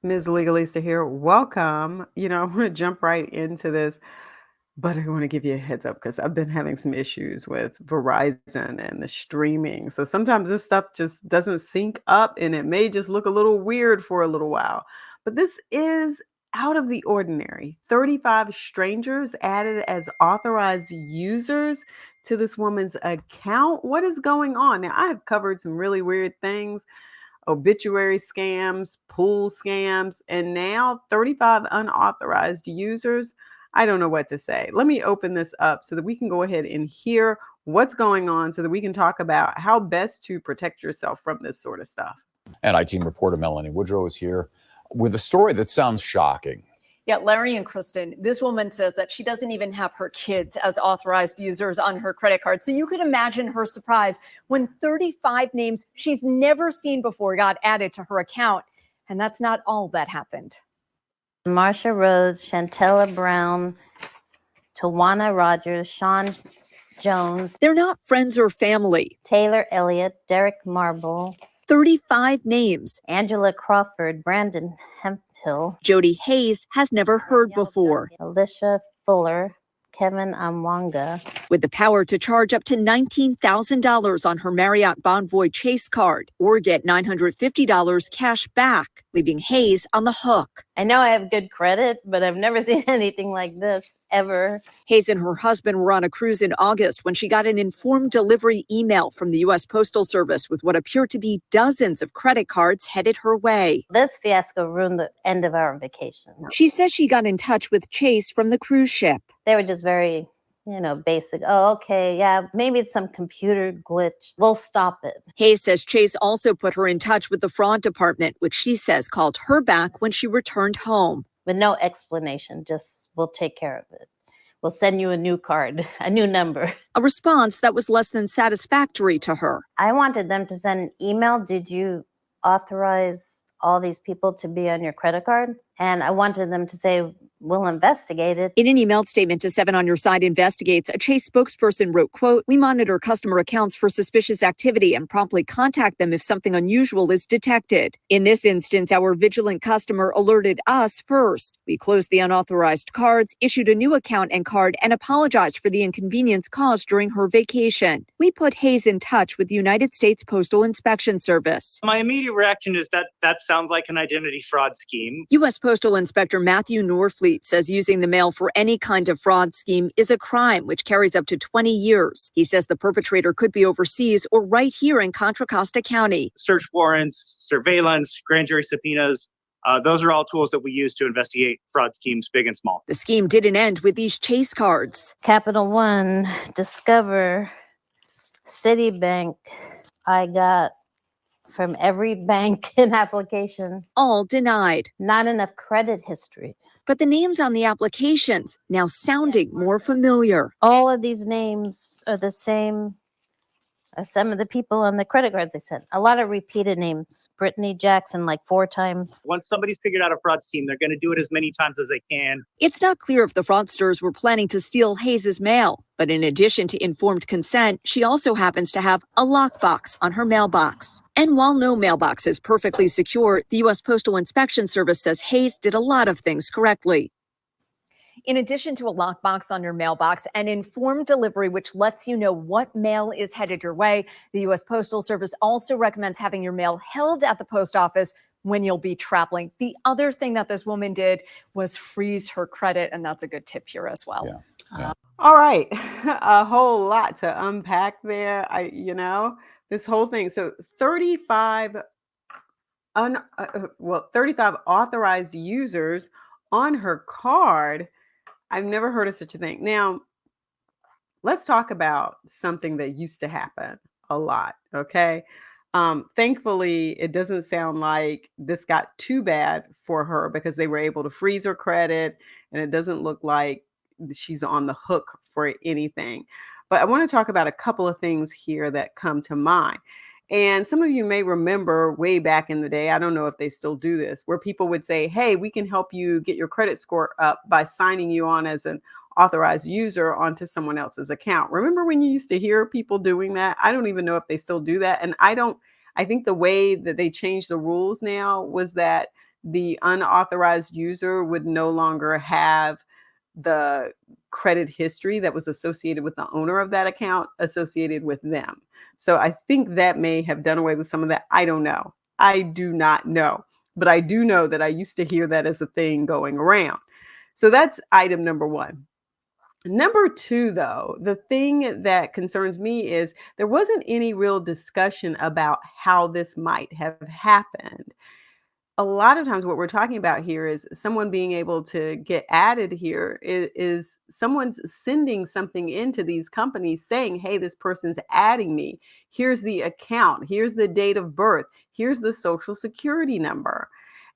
Ms. Legalista here. Welcome. I'm going to jump right into this, but I want to give you a heads up because I've been having some issues with Verizon and the streaming. So sometimes this stuff just doesn't sync up and it may just look a little weird for a little while. But this is out of the ordinary. 35 strangers added as authorized users to this woman's account. What is going on? Now, I have covered some really weird things, obituary scams, pool scams, and now 35 unauthorized users. I don't know what to say. Let me open this up so that we can go ahead and hear what's going on so that we can talk about how best to protect yourself from this sort of stuff. And I-Team reporter Melanie Woodrow is here with a story that sounds shocking. Yeah, Larry and Kristen, this woman says that she doesn't even have her kids as authorized users on her credit card. So you could imagine her surprise when 35 names she's never seen before got added to her account. And that's not all that happened. Marsha Rhodes, Chantella Brown, Tawana Rogers, Sean Jones. They're not friends or family. Taylor Elliott, Derek Marble. 35 names. Angela Crawford, Brandon Hemphill. Jody Hayes has never heard before. Alicia Fuller, Kevin Amwanga. With the power to charge up to $19,000 on her Marriott Bonvoy Chase card or get $950 cash back, leaving Hayes on the hook. I know I have good credit, but I've never seen anything like this ever. Hayes and her husband were on a cruise in August when she got an informed delivery email from the U.S. Postal Service with what appeared to be dozens of credit cards headed her way. This fiasco ruined the end of our vacation. She says she got in touch with Chase from the cruise ship. They were just very, basic. Oh, okay, yeah, maybe it's some computer glitch. We'll stop it. Hayes says Chase also put her in touch with the fraud department, which she says called her back when she returned home. With no explanation, just we'll take care of it. We'll send you a new card, a new number. A response that was less than satisfactory to her. I wanted them to send an email. Did you authorize all these people to be on your credit card? And I wanted them to say, we'll investigate it. In an emailed statement to 7 on Your Side Investigates, a Chase spokesperson wrote, quote, "We monitor customer accounts for suspicious activity and promptly contact them if something unusual is detected. In this instance, our vigilant customer alerted us first. We closed the unauthorized cards, issued a new account and card, and apologized for the inconvenience caused during her vacation. We put Hayes in touch with the United States Postal Inspection Service." My immediate reaction is that sounds like an identity fraud scheme. U.S. Postal Inspector Matthew Norfleet says using the mail for any kind of fraud scheme is a crime which carries up to 20 years. He says the perpetrator could be overseas or right here in Contra Costa County. Search warrants, surveillance, grand jury subpoenas, those are all tools that we use to investigate fraud schemes, big and small. The scheme didn't end with these Chase cards. Capital One, Discover, Citibank. I got from every bank and application. All denied. Not enough credit history. But the names on the applications now sounding more familiar. All of these names are the same as some of the people on the credit cards they sent. A lot of repeated names. Brittany Jackson, like 4 times. Once somebody's figured out a fraud scheme, they're going to do it as many times as they can. It's not clear if the fraudsters were planning to steal Hayes' mail. But in addition to informed consent, she also happens to have a lockbox on her mailbox. And while no mailbox is perfectly secure, the U.S. Postal Inspection Service says Hayes did a lot of things correctly. In addition to a lockbox on your mailbox, an informed delivery, which lets you know what mail is headed your way. The U.S. Postal Service also recommends having your mail held at the post office when you'll be traveling. The other thing that this woman did was freeze her credit, and that's a good tip here as well. Yeah. All right. A whole lot to unpack there. This whole thing. So 35 authorized users on her card. I've never heard of such a thing. Now, let's talk about something that used to happen a lot, okay? Thankfully, it doesn't sound like this got too bad for her because they were able to freeze her credit, and it doesn't look like she's on the hook for anything. But I want to talk about a couple of things here that come to mind. And some of you may remember way back in the day, I don't know if they still do this, where people would say, hey, we can help you get your credit score up by signing you on as an authorized user onto someone else's account. Remember when you used to hear people doing that? I don't even know if they still do that. And I think the way that they changed the rules now was that the unauthorized user would no longer have the credit history that was associated with the owner of that account associated with them. So I think that may have done away with some of that. I don't know. I do not know. But I do know that I used to hear that as a thing going around. So that's item number one. Number two, though, the thing that concerns me is there wasn't any real discussion about how this might have happened. A lot of times what we're talking about here is someone being able to get added here is someone's sending something into these companies saying, hey, this person's adding me. Here's the account. Here's the date of birth. Here's the social security number.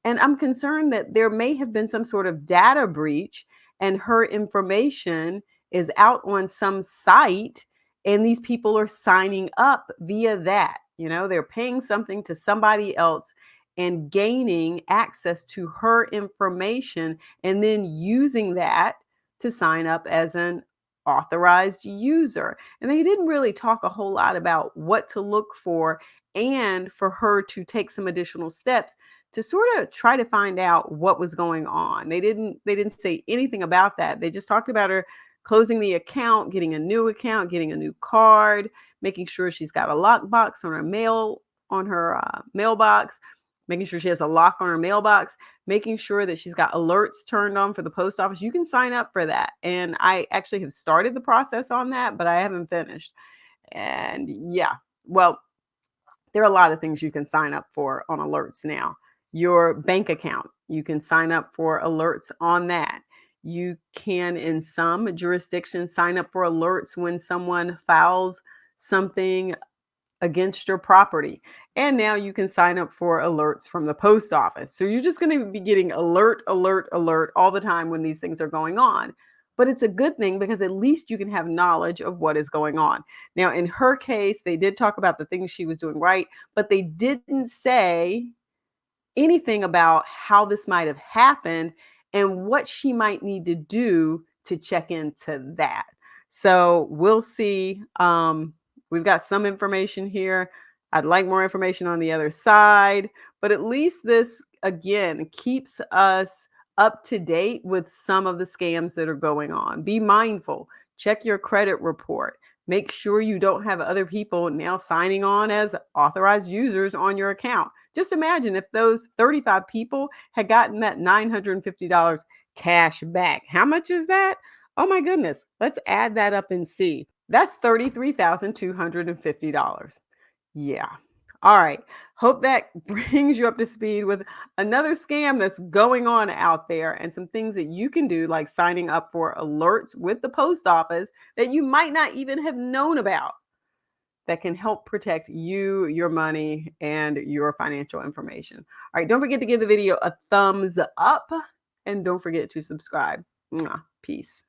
And I'm concerned that there may have been some sort of data breach and her information is out on some site and these people are signing up via that. They're paying something to somebody else and gaining access to her information and then using that to sign up as an authorized user. And they didn't really talk a whole lot about what to look for and for her to take some additional steps to sort of try to find out what was going on. They didn't say anything about that. They just talked about her closing the account, getting a new account, getting a new card, making sure she's got a lockbox on her mailbox, making sure she has a lock on her mailbox, making sure that she's got alerts turned on for the post office. You can sign up for that. And I actually have started the process on that, but I haven't finished. And yeah, well, there are a lot of things you can sign up for on alerts now. Your bank account, you can sign up for alerts on that. You can, in some jurisdictions, sign up for alerts when someone files something against your property. And now you can sign up for alerts from the post office. So you're just going to be getting alert, alert, alert all the time when these things are going on. But it's a good thing because at least you can have knowledge of what is going on. Now, in her case, they did talk about the things she was doing right, but they didn't say anything about how this might have happened and what she might need to do to check into that. So we'll see. We've got some information here. I'd like more information on the other side, but at least this, again, keeps us up to date with some of the scams that are going on. Be mindful. Check your credit report. Make sure you don't have other people now signing on as authorized users on your account. Just imagine if those 35 people had gotten that $950 cash back. How much is that? Oh my goodness. Let's add that up and see. That's $33,250. Yeah. All right. Hope that brings you up to speed with another scam that's going on out there and some things that you can do, like signing up for alerts with the post office that you might not even have known about, that can help protect you, your money, and your financial information. All right. Don't forget to give the video a thumbs up and don't forget to subscribe. Mwah. Peace.